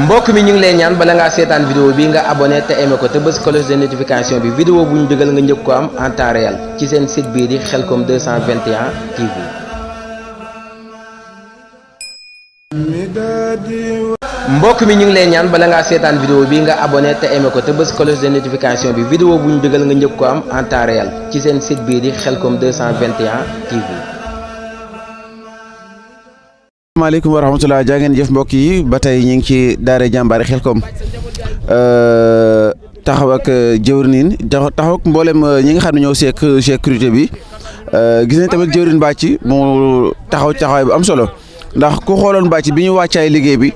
mbokk mi ñu ngi lay ñaan bala ngaa seetaan vidéo bi nga abonné te aimé ko te bës cloche de notification bi vidéo bu ñu dugal nga njëkk ko am en temps réel ci seen site bii di Khelcom 221 TV. mbokk mi ñu ngi lay ñaan bala ngaa seetaan vidéo bi nga abonné te aimé ko te bës cloche de notification bi vidéo bu ñu dugal nga njëkk ko am en temps réel ci seen site bii di Khelcom 221 TV. asalaamaaleykum wa rahmatulah jaa ngeen jëf mbokk yi ba tey ñu ngi ci daara jàmbaari Khelcom taxaw ak jëwriñ taxaw ak mboolem ñi nga xam ne ñoo seek sécurité bi gis nañ tamit jëwriñ bàcc mu taxaw taxawaay bu am solo ndax ku xooloon bàcc bi ñu wàccaay liggéey bi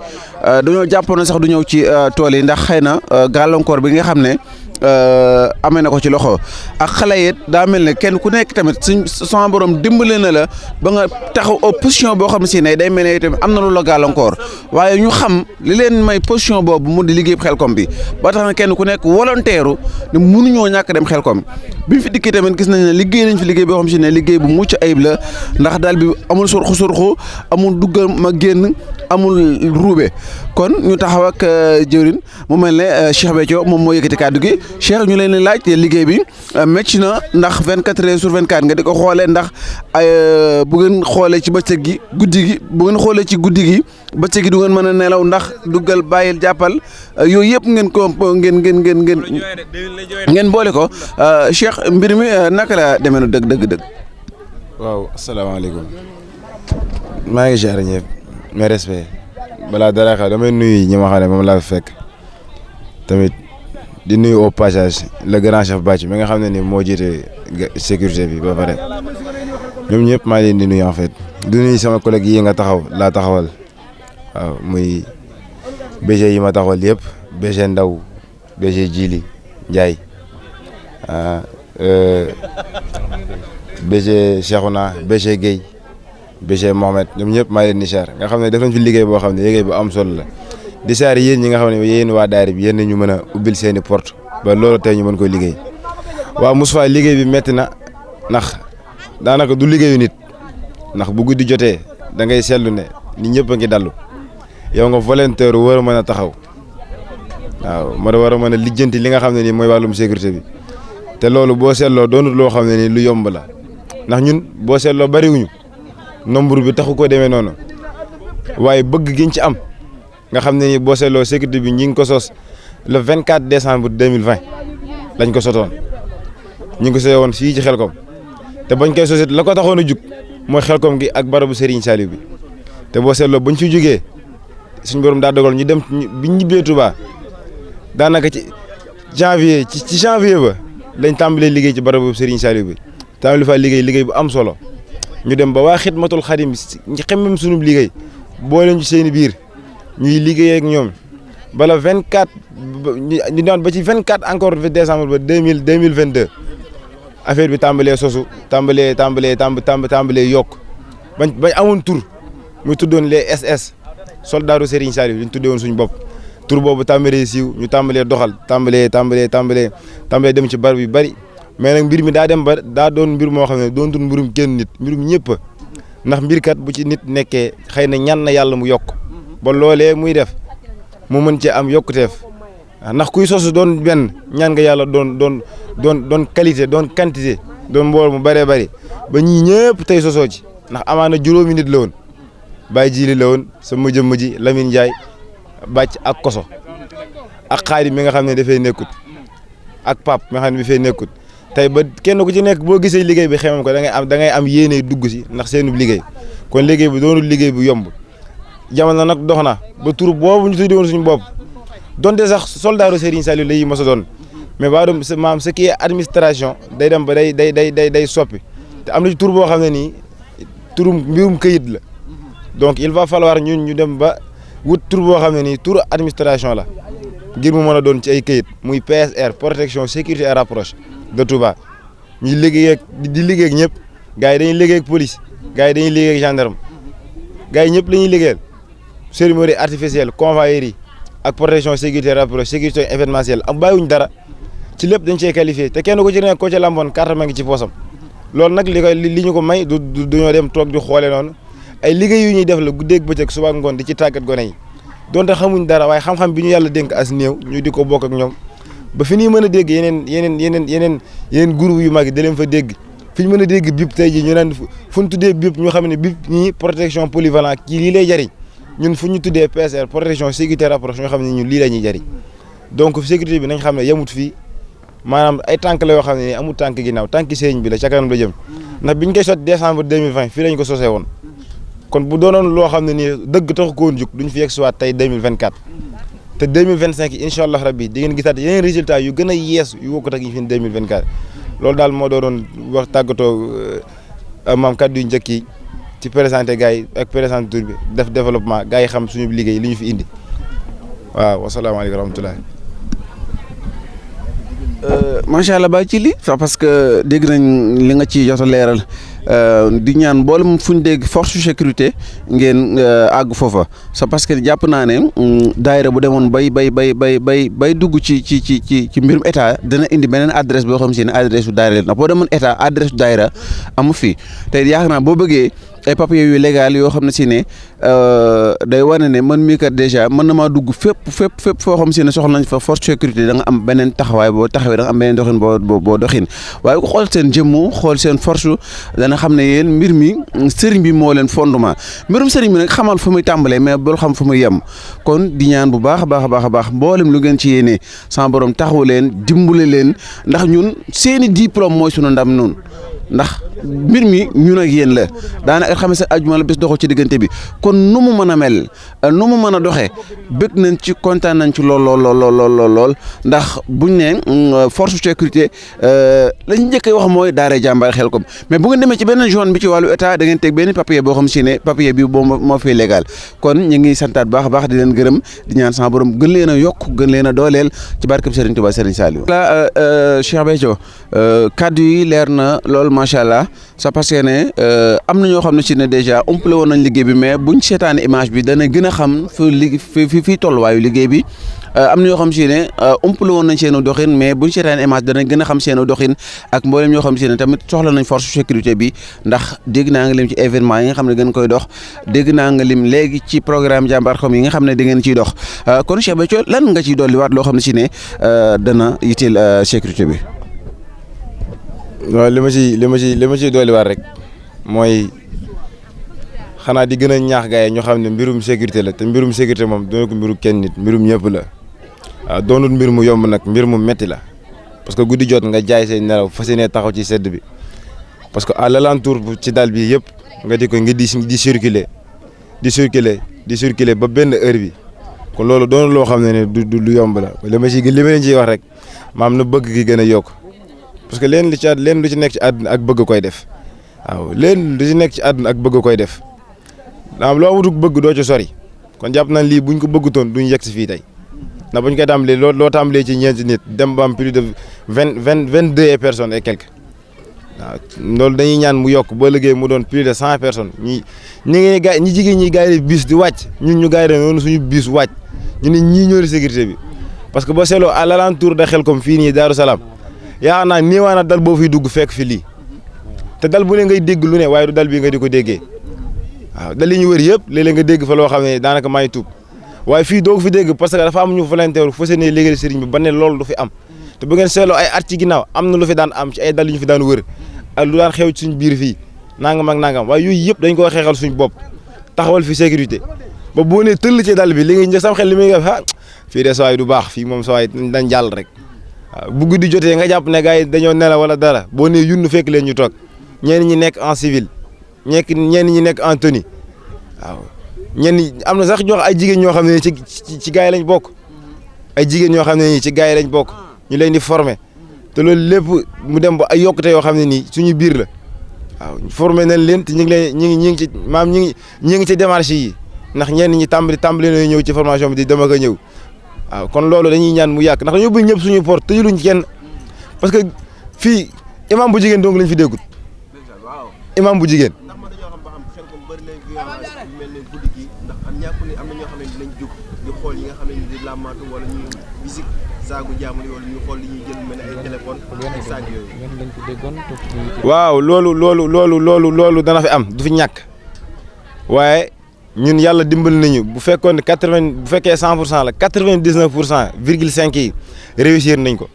dañoo jàppoon sax du ñëw ci tool yi ndax xëy na gàllankoor bi nga xam ne amee na ko ci loxo ak xale yi daa mel ne kenn ku nekk tamit suñ sama borom dimbale na la ba nga taxaw position boo xam ne si ne day mel ne tamit am na lu la gàllankoor waaye ñu xam li leen may position boobu mu di liggéey Khelcom bi ba tax na kenn ku nekk volontaire ne mënuñoo ñàkk dem Khelcom bi ñu fi dikkee tamit gis nañ ne liggéey nañ fi liggéey boo xam si ne liggéey bu mucc ayib la ndax daal bi amul surxu amul duggal ma génn amul ruube kon ñu taxaw ak jëwrin mu mel ne Cheikh Béthio moom moo yëkkati kàddu gi Cheikh ñu leen di laaj liggéey bi métti na ndax 24 heures sur 24 nga di ko xoolee ndax bu ngeen xoolee ci bëccëg gi guddi gi bu ngeen xoolee ci guddi gi bëccëg gi du ngeen mën a nelaw ndax duggal bàyyil jàppal yooyu yëpp ngeen ko ngeen boole ko Cheikh mbir mi naka la demee dëgg. waaw asalaamaaleykum maa ngi ziar ñëpp mes respect balaa dara xew damay nuyu ñi ma xam ne moom laa fi fekk tamit. di nuyu au passage le grand chef Bàcc mi nga xam ne ni moo jiite sécurité bi ba pare ñoom ñëpp maa leen di nuyu en fait di nuyu sama collègue yi nga laa taxawal waaw muy BG yi ma taxawal yëpp BG Ndaw BG Jili Ndiaye BG Cheikhouna BG Guèye BG Mohamed ñoom ñëpp maa leen di siyaar nga xam ne def nañ fi liggéey boo xam ne liggéey bu am solo la. di saar yéen ñi nga xam ne yéen waa daara bi yéen ñu mën a ubbil seeni porte ba loolu tey ñu mën koy liggéey waaw Moustapha liggéey bi métti na ndax daanaka du liggéeyu nit ndax bu guddi jotee da ngay seetlu ne nit ñëpp a ngi dallu yow nga volontaire war a mën a taxaw waaw ma war a mën a lijjanti li nga xam ne nii mooy wàllum sécurité bi te loolu boo seetloo doonut loo xam ne nii lu yomb la ndax ñun boo seetloo bariwuñu nombre bi taxu ko demee noonu waaye bëgg giñ ci am. nga xam ne ni boo seetloo sécurité bi ñi ngi ko sos le 24 décembre 2020 lañ ko sotoon ñi ngi ko sosee woon fii ci Khelcom te bañ koy sosit la ko taxoon a jug mooy Khelcom gi ak barabu Serigne Saliou bi te boo seetloo bañ fi jugee suñ borom daa dogal ñu dem biñ ñibbee Touba daanaka ci janvier ba lañ tàmbalee liggéey ci barabu Serigne Saliou bi tàmbali fa liggéey bu am solo ñu dem ba waa Xidmatul Xadim ñi xemmem sunub liggéey boole ñu ci seeni biir. ñuy liggéey ak ñoom bala 24 ñu doon ba ci 24 encore décembre ba 2022 affaire bi tàmbalee sosu tàmbalee yokk bañ amoon tur muy tuddoon les SS soldaaru Serigne Saliou ñu tuddee woon suñu bopp tur boobu tàmbalee siiw ñu tàmbalee doxal tàmbalee dem ci barab yu bari mais nag mbir mi daa dem ba daa doon mbir moo xam ne doon tun mbirum kenn nit mbirum ñëpp ndax mbirkat bu ci nit nekkee xëy na ñaan na yàlla mu yokk ba loolee muy def mu mën cee am yokkuteef ndax kuy sosu doon benn ñaan nga yàlla doon qualité doon quantité doon mbool mu bëree bëri ba ñii ñëpp tey sosoo ci ndax amaana juróomi nit la woon Baye Jili la woon sa mëjëm ji Lamine Ndiaye Bàcc ak Koso ak Xaadim mi nga xam ne dafay nekkut ak Pape mi nga xam ne dafay nekkut tey ba kenn ku ci nekk boo gisee liggéey bi xamam ko da ngay am yéene dugg si ndax seenub liggéey kon liggéey bi doonul liggéey bu yomb. jamono nag dox na ba tur boobu ñu tuddee woon suñu bopp donte sax soldaaru Serigne Saliou la yi mos a doon mais ba doon maam ce qui est administration day dem ba day soppi te am na ci tur boo xam ne nii turum mbirum këyit la donc il va falloir ñun ñu dem ba wut tur boo xam ne nii tur administration la ngir mu mën a doon ci ay këyit muy PSR protection sécurité et rapproche de Touba ñuy liggéey ak di liggéey ak ñëpp gars yi dañuy liggéey ak police gars yi dañuy liggéey ak gendarme gars yi ñëpp la ñuy liggéeyal. cérémonie artificielle convoyeur ak protection sécurité rapprochée sécurité événementielle am bàyyiwuñ dara ci lépp dañ cee qualifié te kenn ku ci nekk ko ca lamboon carte ma ngi ci poosam loolu nag li ñu ko may du ñoo dem toog di xoole noonu ay liggéey yu ñuy def la guddeeg bëccëg suba ngoon di ci tàggat gone yi donte xamuñ dara waaye xam-xam bi ñu yàlla dénk as néew ñu di ko bokk ak ñoom ba fi ñuy mën a dégg yeneen groupe yu mag yi da leen fa dégg fi ñu mën a dégg BIP tey jii ñu naan fu ñu tuddee BIP ñu xam ne BIP ñii protection polyvalent kii lii lay jariñ ñun fu ñu tuddee PCR protection sécurité rapproche ñoo xam ne ñun lii la ñuy jariñ donc sécurité bi nañ xam ne yemut fii maanaam ay tànk la yoo xam ne nii amul tànk ginnaaw tànk sëriñ bi la ca kanam la jëm ndax biñ koy sotti décembre 2020 fii lañ ko sosee woon kon bu doonoon loo xam ne nii dëgg taxu ko woon jug duñ fi yegg si waat tey 2024 te 2025 incha allah rabbi di ngeen gisaat yeneen résultats yu gën a yees yu wokkut ak yi fi 2024 loolu daal moo doon wax tàggatoo maam kaddu yu njëkk yi ci présenté gars yi ak présenté tur bi def développement gars yi xam suñu liggéey li ñu fi indi waaw wasalaamaaleykum wa rahmatulah. macha allah ba ci li sax parce que dégg nañ li nga ci jot a leeral di ñaan mboolem fu ñu dégg force sécurité ngeen àgg foofa c'est parce que jàpp naa ne daayira bu demoon bay dugg ci mbirum état dana indi beneen adresse boo xam si ne adresse su daayira la boo demoon état adresse su daayira amu fi te yaakaar naa boo bëggee ay papiers yu légal yoo xam ne si ne day wane ne man mii kat dèjà mën na maa dugg fépp foo xam si ne soxla nañ fa force sécurité da nga am beneen taxawaay boo taxawee da nga am beneen doxin boo doxin waaye ku xool seen jëmmu xool seen force dana xam ne yéen mbir mi sëriñ bi moo leen fondement mbirum sëriñ bi nag xamal fu muy tàmbalee mais bul xam fu muy yem kon di ñaan bu baax a baax mboolem lu ngeen ci yéene sama borom taxawu leen dimbale leen ndax ñun seeni diplôme mooy sunu ndam noonu ndax mbir mi ñun ak yéen la daanaka xam sa ajuma la bés doxul ci diggante bi kon nu mu mën a mel nu mu mën a doxee bëgg nañ ci kontaan nañ ci lool ndax buñ ne force sécurité lañ njëkk a wax mooy daara jàmbaar Xelcom mais bu ngeen demee ci benn zone bi ci wàllu état da ngeen teg benn papier boo xam si ne papier bi moo fi légal kon ñu ngi santaat baax a baax di leen gërëm di ñaan sama borom gën leen a yokk gën leen a dooleel ci barkeb Serigne Touba Serigne Saliou. Cheikh Béthio kaddu yi leer na lool macha allah c'est parce que ne am na ñoo xam ne si ne déjà umpale woon nañ liggéey bi mais buñ seetaane image bi dana gën a xam fii tolluwaayu liggéey bi am na ñoo xam si ne umpale woon nañ seen doxin mais buñ seetaane image dana gën a xam seen doxin ak mboolem ñoo xam si ne tamit soxla nañ force sécurité bi ndax dégg naa nga lim ci événement yi nga xam ne ngeen koy dox dégg naa nga lim léegi ci programme jàmbaar Xelcom yi nga xam ne da ngeen ciy dox kon Cheikh Béthio lan nga ciy dolliwaat loo xam ne si ne dana yitteel sécurité bi. waaw li ma ciy dolliwaat rek mooy xanaa di gën a ñaax gars yi ñoo xam ne mbirum sécurité la te mbirum sécurité moom doon ko mbiru kenn nit mbirum ñëpp la waaw doonul mbir mu yomb nag mbir mu metti la parce que guddi jot nga jaay say nelaw fas yéene taxaw ci sedd bi parce que à l'alentour ci dal bi yëpp nga di ko ngi di circuler ba benn heure bi kon loolu doonul loo xam ne du yomb la li ma leen ciy wax rek maam na bëgg gi gën a yokk parce que leen lu ci nekk ci àdduna ak bëgg koy def waaw leen lu ci nekk ci àdduna ak bëgg koy def daam loo wutuk bëgg doo ci sori kon jàpp nañ lii buñ ko bëggutoon duñ yegg si fii tey ndax buñ koy tàmbalee loo tàmbalee ci ñeenti nit dem ba am plus de 22 personnes et quelques waaw loolu dañuy ñaan mu yokk boo liggéey mu doon plus de 100 personnes ñi jigéen ñi gars yi bis di wàcc ñun ñu gars yi noonu suñu bis wàcc ñu ne ñii ñoori sécurité bi parce que boo seetloo à l'alentour de Xelcom fii nii Daaru Salaam yaa naa néewaana dal boo fiy dugg fekk fi lii te dal bu ne ngay dégg lu ne waaye du dal bii nga di ko déggee waaw dal yi ñu wër yëpp léeg-léeg nga dégg fa loo xam ne daanaka maa ngi tuub waaye fii doo ko fi dégg parce que dafa am ñu volontaire fa seen liggéey sëriñ bi ba ne loolu du fi am te bu ngeen seetloo ay at ci ginnaaw am na lu fi daan am ci ay dal yu ñu fi daan wër ak lu daan xew ci suñ biir fii nangam ak nangam waaye yooyu yëpp dañ koo xeexal suñ bopp taxawal fi sécurité ba boo nee tëll ci dal bi li ngay sam xel li muy def fii de sawaay du baax fii moom sawaay dañ jàll rek waaw bu guddi jotee nga jàpp ne gars yi dañoo nelaw wala dara boo nee yunn fekk leen ñu toog ñenn ñi nekk en civil ñenn ñi nekk en tenue waaw am na sax ay jigéen ñoo xam ne ci gars yi lañ bokk ay jigéen ñoo xam ne nii ci gars yi lañ bokk ñu leen di former te loolu lépp mu dem ba ay yokkute yoo xam ne nii suñu biir la waaw former nañ leen te ñu ngi ci maam ñu ngi ci démarche yi ndax ñenn ñi tàmbali na ñëw ci formation bi di dem ak a ñëw waaw kon loolu dañuy ñaan mu yàq ndax dañoo bëgg ñëpp suñu porte tëjuluñ ci kenn parce que fii imam bu jigéen dong lañ fi déggut imam bu jigéen. waaw loolu dana fi am du fi ñàkk waaye ñun yàlla dimbali nañu bu fekkoon ne 80 bu fekkee 100% la 99,5 yi réussir nañ ko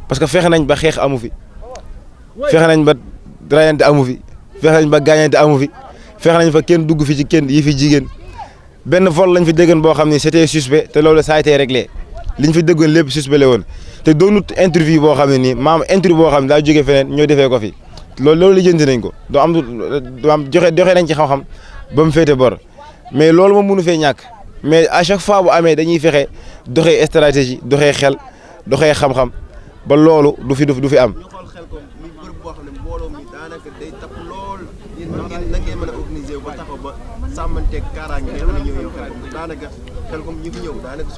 parce que fexe nañ ba xeex amu fi fexe nañ ba rayante amu fi fexe nañ ba gaañante amu fi fexe nañ fa kenn dugg fi ci kenn yi fi jigéen benn vol lañ fi déggoon boo xam ne c'était suspect te loolu ça a été réglé liñ fi déggoon lépp suspect la woon te doonut interview boo xam ne nii maam interview boo xam ne daa jógee feneen ñoo defee ko fi loolu lijjanti nañ ko du am joxe nañ ci xam-xam ba mu féete bor mais loolu moom mënu fee ñàkk mais à chaque fois bu amee dañuy fexe doxee stratégie doxee xel doxee xam-xam ba loolu du fi am. sàmmanteeg kaaraange nga xam ne ñoo yow daanaka xel comme ñu fi ñëw daanaka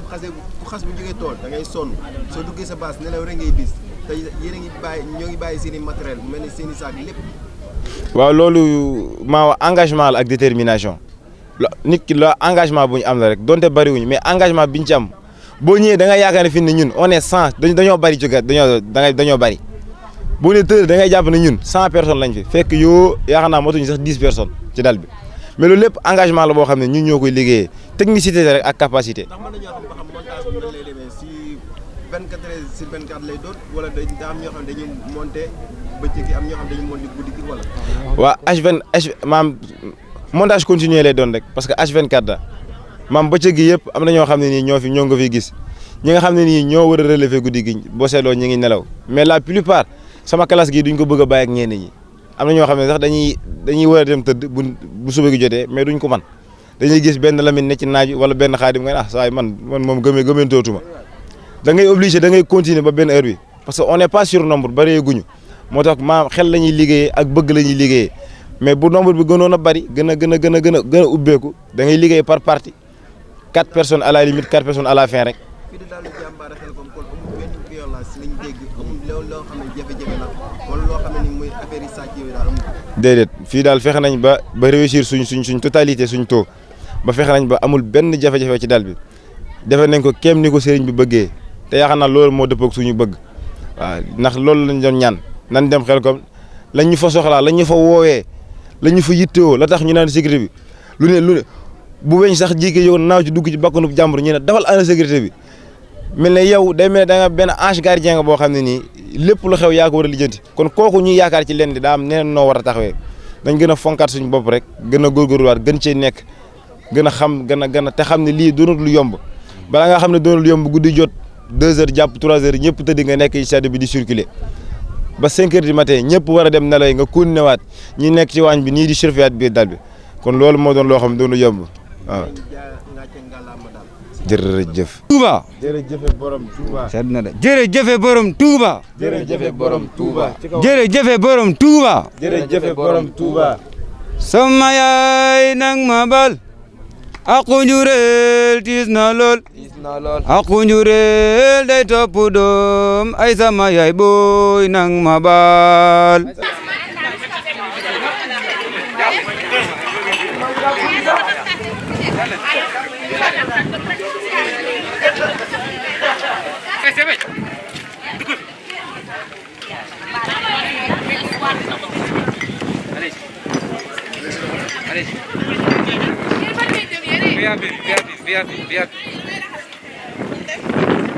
ku xas bu jógee tool da ngay sonn soo duggee sa base nelaw rek ngay bis te yéen a ngi bàyyi ñoo ngi bàyyi seen i matériel bu mel ni seen i saak lépp. waaw loolu maa engagement la ak détermination nit ki la engagement bu ñu am la rek donte bariwuñu mais engagement bi ñu ci am boo ñëwee da nga yaakaar ne fi ne ñun on est 100 dañoo bari jóge dañoo bari boo nee tëdd da ngay jàpp ne ñun 100 personnes lañ fi fekk yoo yaakaar naa motuñu sax 10 personnes ci dal bi. mais loolu lépp engagement la boo xam ne ñun ñoo koy liggéeyee technicité rek ak capacité. ndax mën nañoo xam ba xam montage bi nan lay demee si 24 heures sur 24 lay doon wala daa am ñoo xam ne dañuy monté bëccëg gi am ñoo xam ne dañuy monté guddi gi wala. waa H20 maam montage continué lay doon rek parce que H24 da maam bëccëg gi yëpp am na ñoo xam ne nii ñoo nga fiy gis ñi nga xam ne nii ñoo war a relever guddi gi boo seetloo ñi ngi nelaw mais la plupart sama classe gi duñ ko bëgg a bàyyi ak ñenn ñi. am na ñoo xam ne sax dañuy war a dem tëdd bu suba gi jotee mais duñ ko man dañuy gis benn Lamine ne ci naaj wala benn Xaadim nga ne saa yi man moom gëmeentootuma da ngay obligé da ngay continuer ba benn heure bi parce que on n'est pas sur nombre bëree guñu moo tax maam xel la ñuy liggéeyee ak bëgg la ñuy liggéeyee mais bu nombre bi gënoon a bëri gën a ubbeeku da ngay liggéey par partie 4 personnes à la limite 4 personnes à la fin rek. fii de daal di jàmbaare xel comme kon amul benn violence lañ dégg amul loo xam ne jafe-jafe la wala loo xam ne ni muy affaire yi sàcc yooyu daal amul. déedéet fii daal fexe nañ ba réussir suñ totalité suñ taux ba fexe nañ ba amul benn jafe-jafe ci dal bi defe nañ ko kéem ni ko sëriñ bi bëggee te yaakaar naa loolu moo dëppoo ak suñu bëgg waaw ndax loolu lañ doon ñaan nan dem xel comme lañ ñu fa soxlaa lañ ñu fa woowee lañ ñu fa yittewoo la tax ñu naan sécurité bi lu ne bu weñ sax jigéen yow naaw ci dugg ci bakkanu jàmbur ñu ne dafal ana sécurité bi mel ne yow day mel ne da nga benn ange gardien nga boo xam ne nii lépp lu xew yaa ko war a lijjanti kon kooku ñuy yaakaar ci leen di daa am neneen noo war a taxawee dañ gën a fonkaat suñu bopp rek gën a góorgóorluwaat gën cee nekk gën a xam gën a te xam ne lii doonul lu yomb balaa nga xam ne doonul yomb guddi jot 2 heures jàpp 3 heures ñëpp tëddi nga nekk ci sedd bi di circuler ba 5 heures du matin ñëpp war a dem nelaw nga continué waat ñi nekk ci waañ bi nii di surveiller biir dal bi kon loolu moo doon loo xam ne doonul yomb waaw. jërëjëf. Touba. jërëjëf borom Touba. sedd na de jërëjëf borom Touba. jërëjëf borom Touba. jërëjëf borom Touba. jërëjëf borom Touba. sama yaay nang ma bal. aku njureel tiis na lool. aku njureel day topp doom ay sama yaay booy nang ma bal. Biar.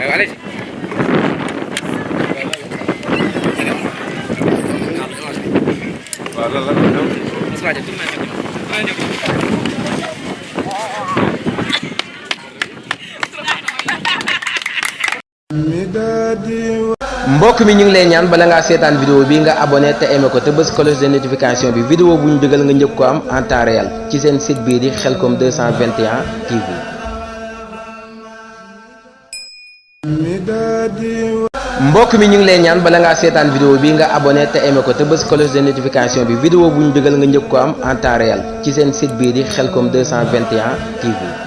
Ayo, Alex. mbokk mi ñu ngi lay ñaan bala ngaa seetaan vidéo bi nga abonné te aimé ko te bës cloche de notification bi vidéo bu ñu dugal nga njëkk ko am en temps réel ci seen site bii di Khelcom 221 TV. mbokk mi ñu ngi lay ñaan bala ngaa seetaan vidéo bi nga abonné te aimé ko te bës cloche de notification bi vidéo bu ñu dugal nga njëkk ko am en temps réel ci seen site bii di Khelcom 221 TV.